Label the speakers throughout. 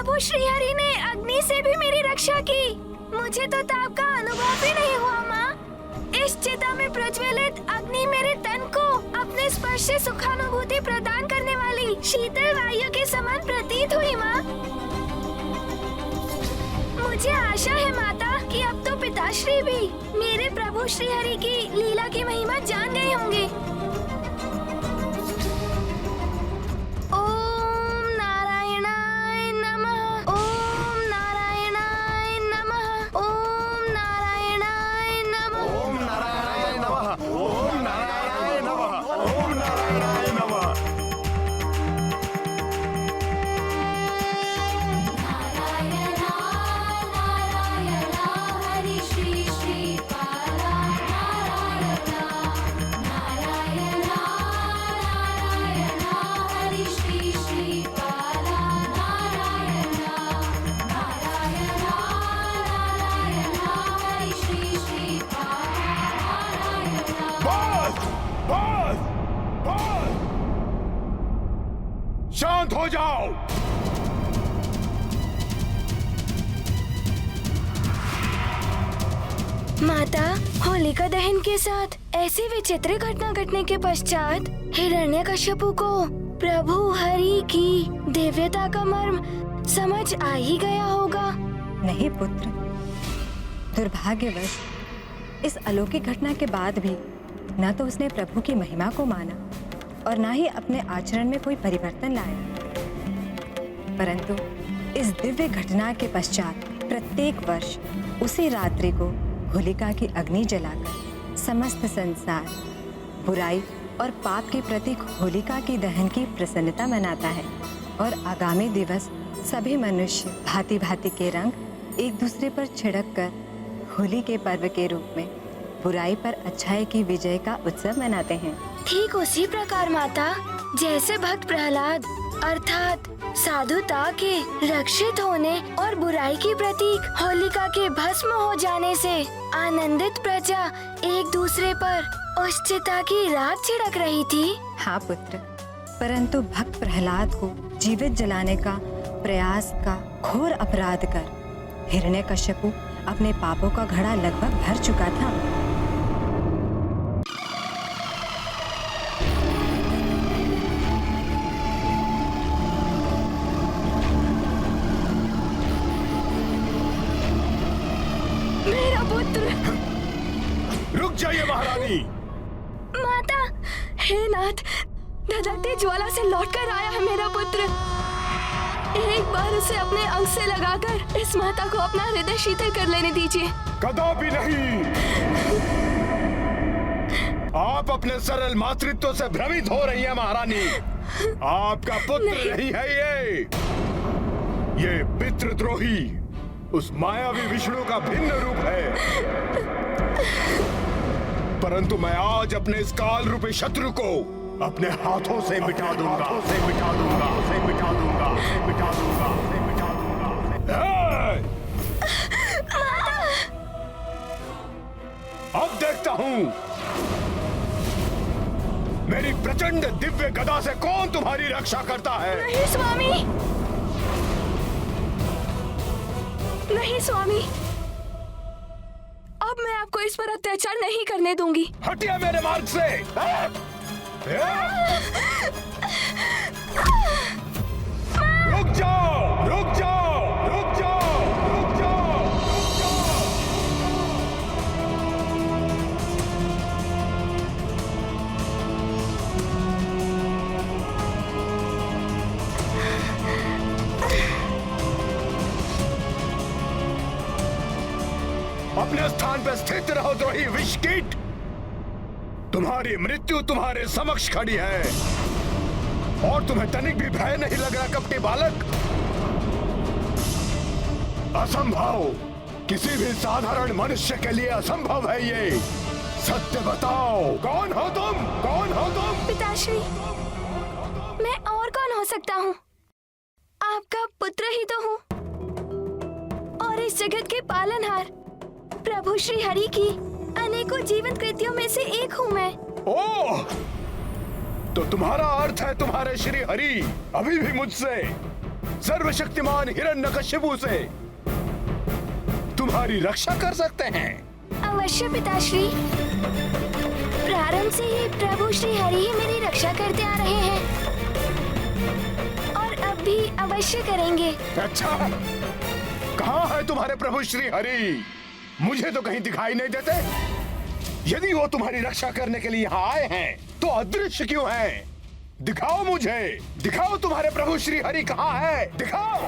Speaker 1: प्रभु श्री हरि ने अग्नि से भी मेरी रक्षा की। मुझे तो ताप का अनुभव भी नहीं हुआ माँ। इस चिता में प्रज्वलित अग्नि मेरे तन को अपने स्पर्श से सुखानुभूति प्रदान करने वाली शीतल वायु के समान प्रतीत हुई माँ। मुझे आशा है माता कि अब तो पिताश्री भी मेरे प्रभु श्री हरि की लीला की महिमा जान गए होंगे। ओम नारायणाय नमः। ओम नारायणाय नमः। ओम नारायणाय नमः।
Speaker 2: ओम नारायणाय नमः। ओम नारायणाय नमः। ओम नारायणाय नमः। शांत हो जाओ।
Speaker 1: माता, होलिका दहन के साथ ऐसी विचित्र घटना घटने के पश्चात हिरण्यकश्यपु को प्रभु हरि की दिव्यता का मर्म समझ आ ही गया होगा।
Speaker 3: नहीं पुत्र, दुर्भाग्यवश इस अलौकिक घटना के बाद भी न तो उसने प्रभु की महिमा को माना और न ही अपने आचरण में कोई परिवर्तन लाया। परंतु इस दिव्य घटना के पश्चात प्रत्येक वर्ष उसी रात्रि को होलिका की अग्नि जलाकर समस्त संसार बुराई और पाप के प्रतीक होलिका की दहन की प्रसन्नता मनाता है। और आगामी दिवस सभी मनुष्य भांति भांति के रंग एक दूसरे पर छिड़क कर होली के पर्व के रूप में बुराई पर अच्छाई की विजय का उत्सव मनाते हैं।
Speaker 1: ठीक उसी प्रकार माता, जैसे भक्त प्रहलाद अर्थात साधुता के रक्षित होने और बुराई की प्रतीक होलिका के भस्म हो जाने से आनंदित प्रजा एक दूसरे पर उस चिता की राख छिड़क रही थी।
Speaker 3: हाँ पुत्र, परंतु भक्त प्रहलाद को जीवित जलाने का प्रयास का घोर अपराध कर हिरण्यकश्यपु अपने पापों का घड़ा लगभग भर चुका था।
Speaker 1: मेरा पुत्र।
Speaker 2: रुक जाइए महारानी।
Speaker 1: माता, हे नाथ, धधकती ज्वाला से लौटकर आया है मेरा पुत्र। एक बार उसे अपने अंग से लगाकर इस माता को अपना हृदय शीतल कर लेने दीजिए।
Speaker 2: कदापि नहीं। आप अपने सरल मातृत्व से भ्रमित हो रही हैं महारानी। आपका पुत्र नहीं है ये पितृद्रोही उस मायावी विष्णु का भिन्न रूप है। परंतु मैं आज अपने इस काल रूपी शत्रु को अपने हाथों से मिटा दूंगा। अब देखता हूँ मेरी प्रचंड दिव्य गदा से कौन तुम्हारी रक्षा करता है।
Speaker 1: नहीं स्वामी, नहीं स्वामी, अब मैं आपको इस पर अत्याचार नहीं करने दूंगी।
Speaker 2: हटिए मेरे मार्ग से। रुक जाओ, रुक जाओ, रुक जाओ, रुक जाओ, रुक जाओ। अपने स्थान पर स्थित रहो द्रोही विषकीट। तुम्हारी मृत्यु तुम्हारे समक्ष खड़ी है और तुम्हें तनिक भी भय नहीं लग रहा कपटी बालक। असंभव, किसी भी साधारण मनुष्य के लिए असंभव है ये। सत्य बताओ, कौन हो तुम? कौन हो तुम?
Speaker 1: पिताश्री, मैं और कौन हो सकता हूँ? आपका पुत्र ही तो हूँ और इस जगत के पालनहार प्रभु श्री हरि की अनेकों जीवंत कृतियों में से एक हूँ मैं।
Speaker 2: ओह, तो तुम्हारा अर्थ है तुम्हारे श्री हरि अभी भी मुझसे सर्वशक्तिमान हिरण्यकशिपु से तुम्हारी रक्षा कर सकते हैं।
Speaker 1: अवश्य पिताश्री। प्रारंभ से ही प्रभु श्री हरि ही मेरी रक्षा करते आ रहे हैं और अब भी अवश्य करेंगे।
Speaker 2: अच्छा, कहाँ है तुम्हारे प्रभु श्री हरि? मुझे तो कहीं दिखाई नहीं देते। यदि वो तुम्हारी रक्षा करने के लिए यहाँ आए हैं तो अदृश्य क्यों हैं? दिखाओ मुझे, दिखाओ तुम्हारे प्रभु श्री हरि कहाँ है? दिखाओ,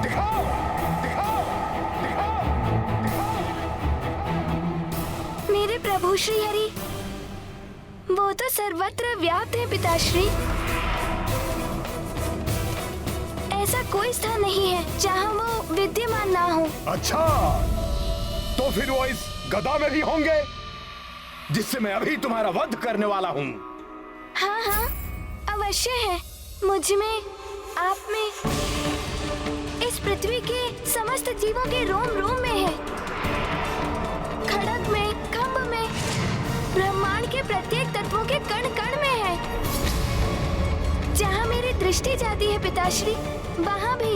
Speaker 2: दिखाओ, दिखाओ, दिखाओ, दिखाओ।
Speaker 1: मेरे प्रभु श्री हरि वो तो सर्वत्र व्याप्त है पिताश्री। ऐसा कोई स्थान नहीं है जहाँ वो विद्यमान ना हो।
Speaker 2: अच्छा, तो फिर वो इस गदा में भी होंगे जिससे मैं अभी तुम्हारा वध करने वाला हूँ।
Speaker 1: हाँ हाँ, अवश्य है। मुझ में, आप में, इस पृथ्वी के समस्त जीवों के रोम रोम में है। खड़ग में, खम्भ में, ब्रह्मांड के प्रत्येक तत्वों के कण कण में है। जहाँ मेरी दृष्टि जाती है पिताश्री, वहाँ भी,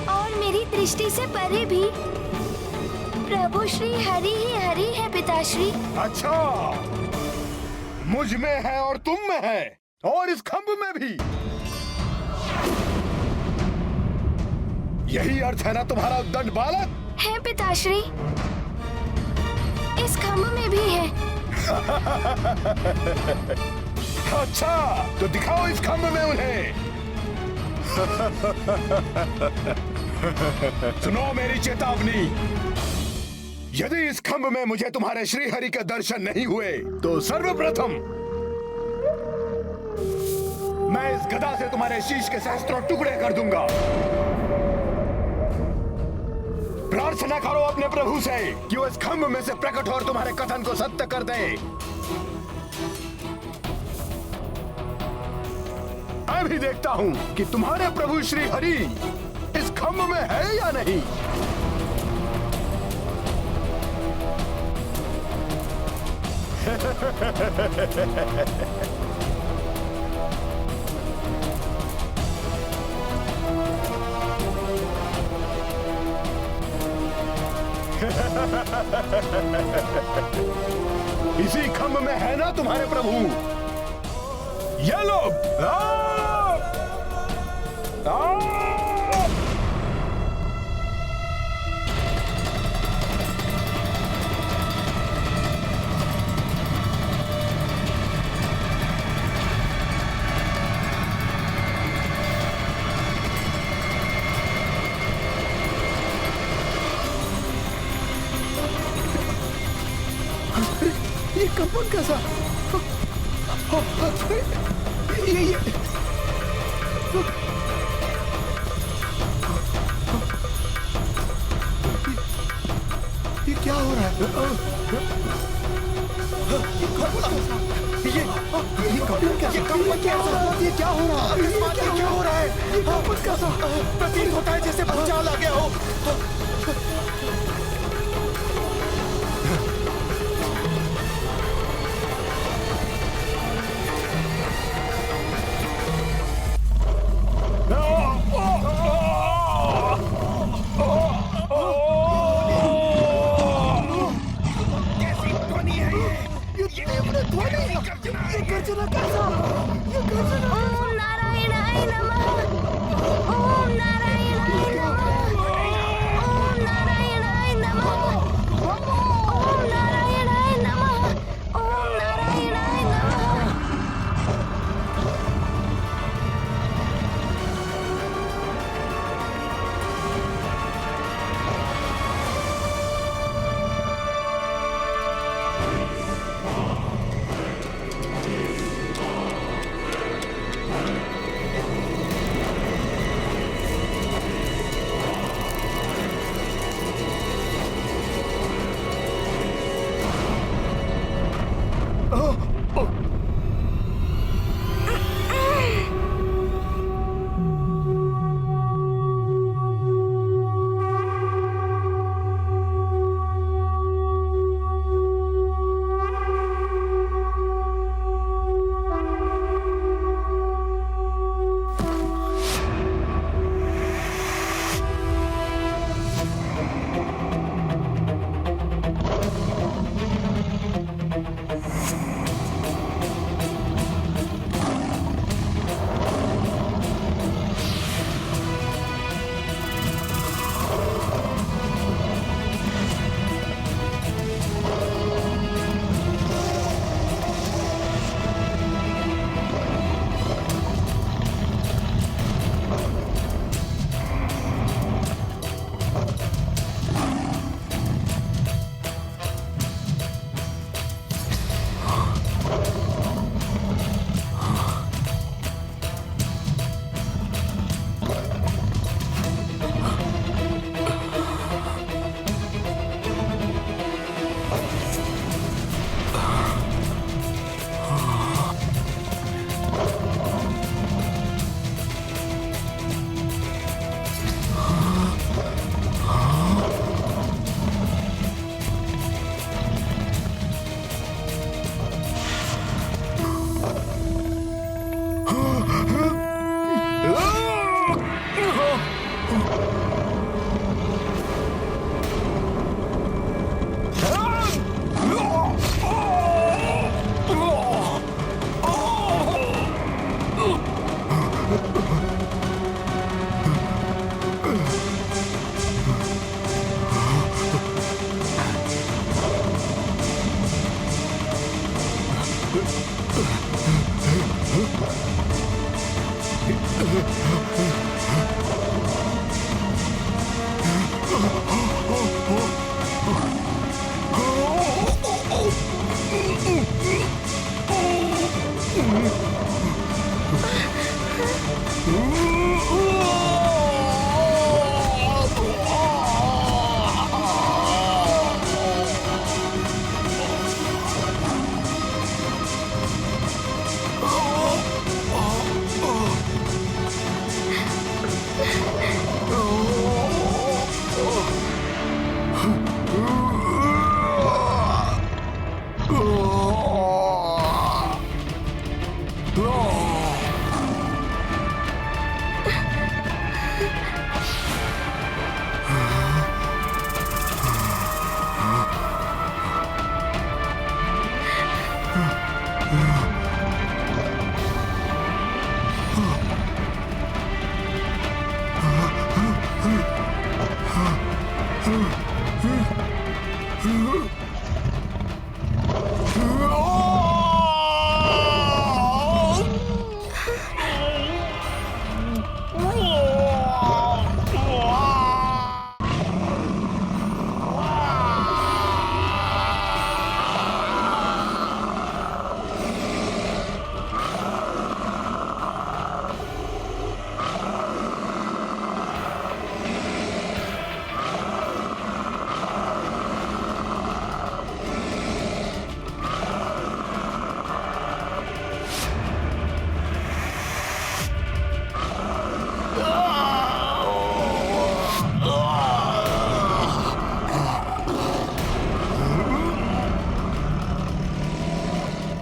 Speaker 1: और मेरी दृष्टि से परे भी प्रभु श्री हरि ही हरि है पिताश्री।
Speaker 2: अच्छा, मुझ में है और तुम में है और इस खंभ में भी। यही अर्थ है ना तुम्हारा उद्दंड बालक?
Speaker 1: है पिताश्री, इस खंभ में भी है।
Speaker 2: अच्छा, तो दिखाओ इस खंभ में उन्हें। सुनो मेरी चेतावनी, यदि इस खंभ में मुझे तुम्हारे श्री हरि के दर्शन नहीं हुए तो सर्वप्रथम मैं इस गदा से तुम्हारे शीश के सहस्त्रों टुकड़े कर दूंगा। प्रार्थना करो अपने प्रभु से कि वो इस खंभ में से प्रकट हो और तुम्हारे कथन को सत्य कर दे। मैं भी देखता हूं कि तुम्हारे प्रभु श्री हरि इस खंभ में है या नहीं। इसी खंभ में है ना तुम्हारे प्रभु? ये लोग ये कंपन कैसा? ये क्या हो रहा है? ये कंपन क्या हो रहा है? ये क्या हो रहा है? ये क्या हो रहा है? ये कंपन कैसा? प्रतीत होता है जैसे भूचाल आ गया हो।
Speaker 1: ओम नारायणाय नमः। ओम नारायणाय नमः। ओम नारायणाय नमः। ओम नारायणाय नमः। ओम नारायणाय नमः।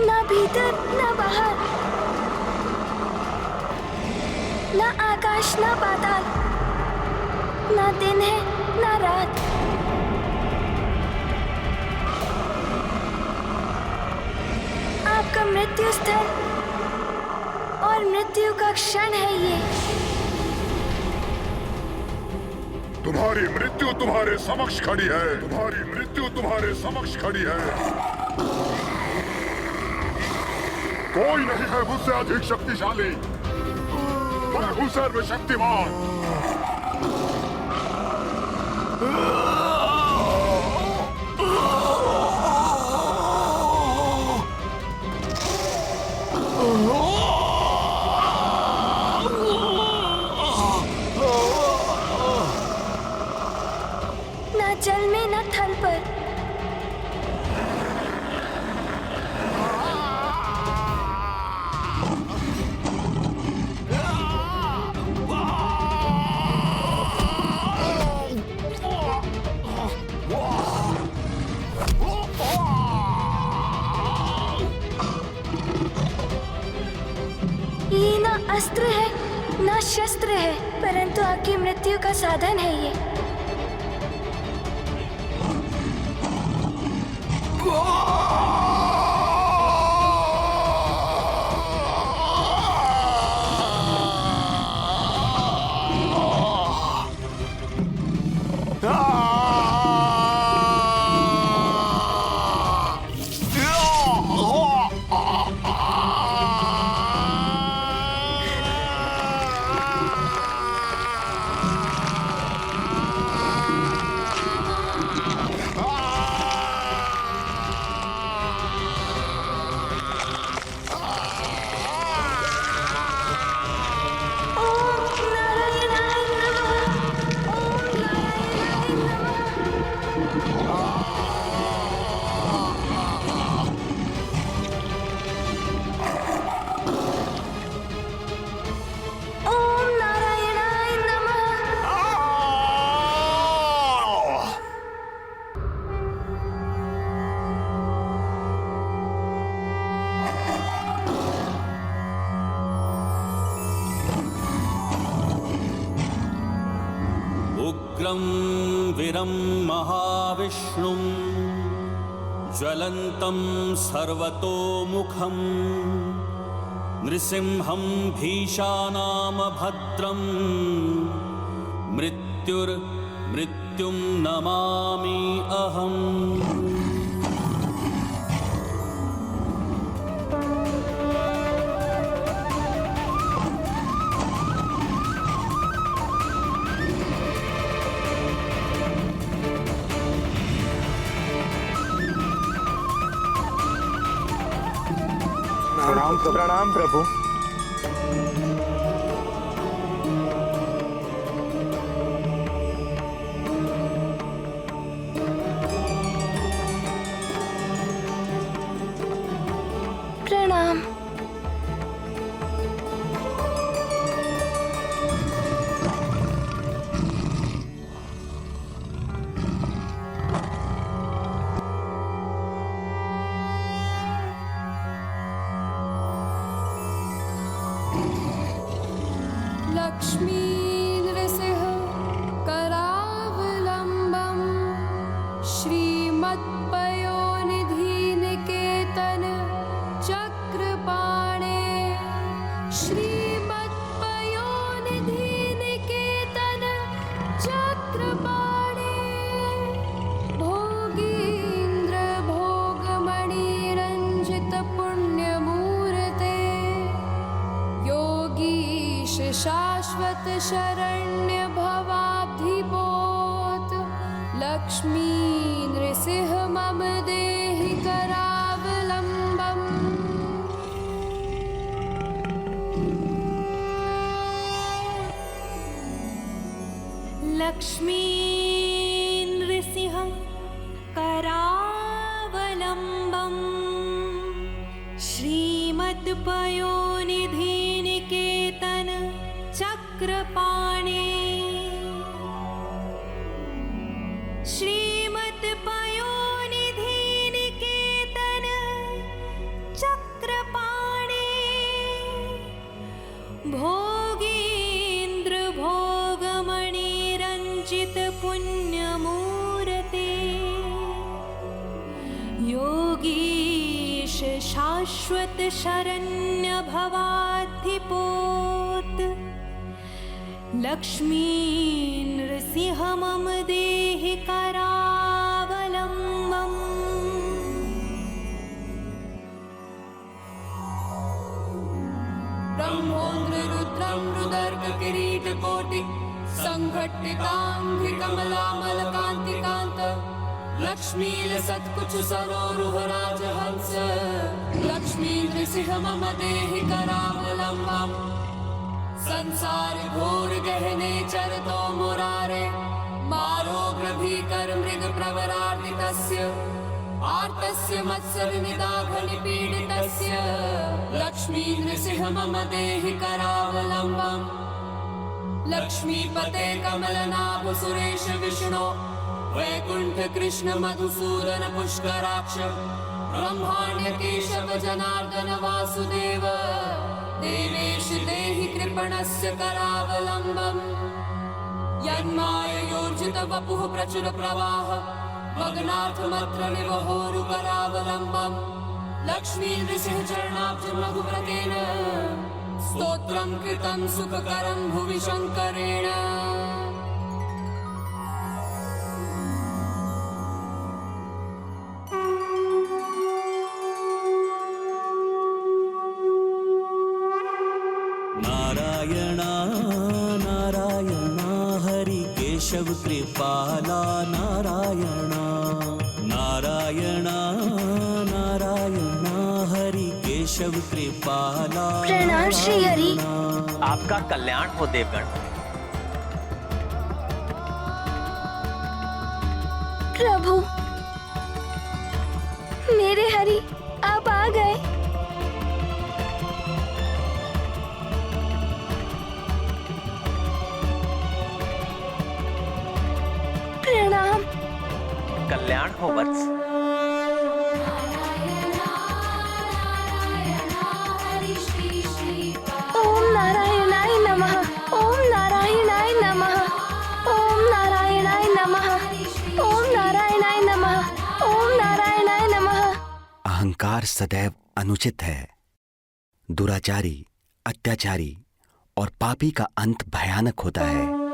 Speaker 1: ना भीतर ना बाहर, ना आकाश ना पाताल, ना दिन है ना रात। आपका मृत्यु स्थल और मृत्यु का क्षण है ये।
Speaker 2: तुम्हारी मृत्यु तुम्हारे समक्ष खड़ी है। तुम्हारी मृत्यु तुम्हारे समक्ष खड़ी है। कोई नहीं है मुझसे अधिक शक्तिशाली। मैं हूं सर्वशक्तिमान।
Speaker 1: ना जल में ना थल पर, ये ना अस्त्र है ना शस्त्र है, परंतु आपकी मृत्यु का साधन है ये।
Speaker 4: उग्रं वीरं महाविष्णुं ज्वलन्तं सर्वतोमुखं नृसिंहं भीषानामभद्रं मृत्युं नमामि अहम्।
Speaker 5: प्रणाम प्रभु।
Speaker 1: प्रणाम।
Speaker 6: लक्ष्मी नृसिंह करावलम्बम् श्रीमत्पयोनिधिनिकेतन चक्रपाणे श्रीमत्पयोनिधिनिकेतन चक्रपाणे भोगीन्द्र भोगमणिरञ्जित पुण्यमूर्ते योगीश शाश्वत शरण्य भवाब्धिपोत लक्ष्मी नृसिंह मम देहि करावलम्बम्।
Speaker 7: लक्ष्मी नृसिंह करावलम्बम् श्रीमत्पयोनिधिनिकेतन चक्रपाणे श्रीमत्पयोनिधिनिकेतन चक्रपाणे भोगीन्द्र भोगमणिरञ्जित पुण्यमूर्ते योगीश शाश्वत शरण्य भवाधिपोत लक्ष्मी नृसिंह मम देहि करावलम्बम्।
Speaker 6: ब्रह्मोन्द्र रुद्रं रुदर्ग किरीटकोटि संघट्टिकाङ्घ्रिकमलामलकान्तिकान्त लक्ष्मी लसत्कुच सरोरुह राजहंस लक्ष्मी नृसिंह मम देहि करावलम्बम्। संसार घोर गहने चरतो मुरारे मारोग्र भीकर मृग प्रवरार्दितस्य आर्तस्य मत्सर निदाघनि पीडितस्य लक्ष्मी नृसिंह मम देहि करावलम्बम्। लक्ष्मीपते कमलनाभ सुरेश विष्णो वैकुंठ कृष्ण मधुसूदन पुष्कराक्ष ब्रह्माण्य केशव जनार्दन वासुदेव देवेश देहि कृपणस्य करावलम्बम्। यन्माययोर्जित वपुः प्रचुर प्रवाह मग्नार्थमत्र निवहोरु करावलम्बम्। लक्ष्मी नृसिंह चरणाब्ज मधुव्रतेन स्तोत्रं कृतं सुखकरं भुवि शङ्करेण।
Speaker 4: नारायणा नारायणा हरि केशव कृपाला नारायणा नारायणा नारायणा हरि केशव कृपाला
Speaker 1: प्रणाम श्री हरि।
Speaker 8: आपका कल्याण हो देवगण।
Speaker 1: प्रभु मेरे हरि आप आ गए। प्रणाम।
Speaker 8: कल्याण हो वत्स।
Speaker 1: ओम नारायणाय नमः। ओम नारायणाय नमः। ओम नारायणाय नमः। ओम नारायणाय नमः। ओम नारायणाय नमः।
Speaker 9: अहंकार सदैव अनुचित है। दुराचारी, अत्याचारी और पापी का अंत भयानक होता है।